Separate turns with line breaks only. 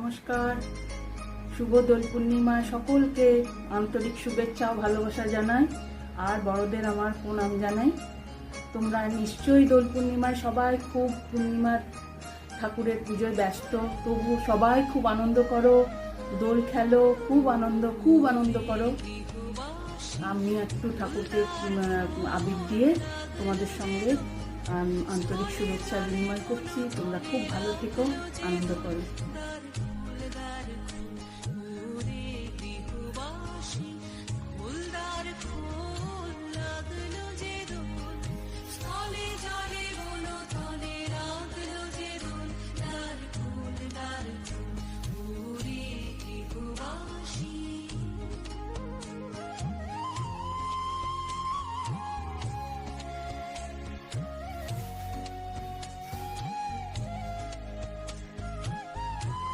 নমস্কার, শুভ দোল পূর্ণিমা। সকলকে আন্তরিক শুভেচ্ছা ও ভালোবাসা জানাই, আর বড়দের আমার প্রণাম জানাই। তোমরা নিশ্চয়ই দোল পূর্ণিমায় সবাই খুব পূর্ণিমার ঠাকুরের পুজোয় ব্যস্ত, তবু সবাই খুব আনন্দ করো, দোল খেলো, খুব আনন্দ করো। আমি একটু ঠাকুরকে আবির দিয়ে তোমাদের সঙ্গে আন্তরিক শুভেচ্ছা বিনিময় করছি। তোমরা খুব ভালো থেকো, আনন্দ করো।
ফুলদার ফুল লাগলো